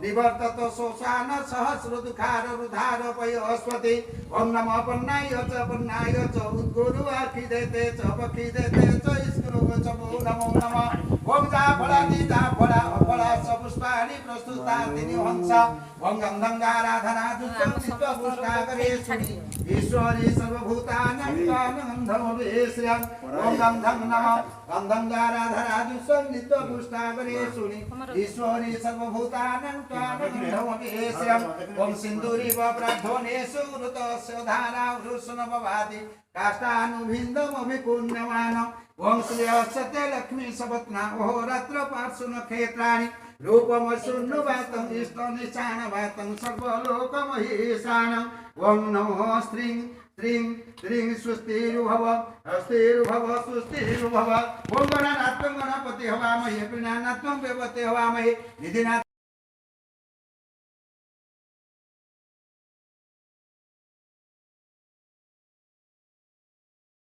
निवर्तत शोषान सहस्र दुखार रुधार पयोस्पति ओम नमः पन्नाय च उद्गुरु आखिदेते च पखिदेते च स्कुरु च नमो नमः ओम जाफलादि जाफला अफला सपुष्पाणि प्रस्तुता तिनि हंस ओम गंधंगाराधना दुष्ट पुष्टाकरेश्वरी ईश्वरी सर्वभूतानां गंधमवेश्यं ओम गंधं नमः गंधंगाराधना दुष्ट पुष्टाकरेश्वरी ईश्वरी सर्वभूतानां गंधमवेश्यं ओम सिंदूरी वप्राध्वनेषु ऋतस्य धारा वृषणभवादि काष्ठानुभिन्दमभिपुण्यमानम् ओम श्री सत्य लक्ष्मी सबत्ना अहोरात्र पार्श्वन क्षेत्राणि रूपमशून्यवातं इष्टनिशानवातं सर्वलोकमहेशानम् ओम नमो श्रीं श्रीं श्रीं स्वस्तिर्भव अस्तिर्भव सुस्तिर्भव ओम गणानात्मं गणपति हवामहे प्रीणानात्मं देवते हवामहे निधिनाथ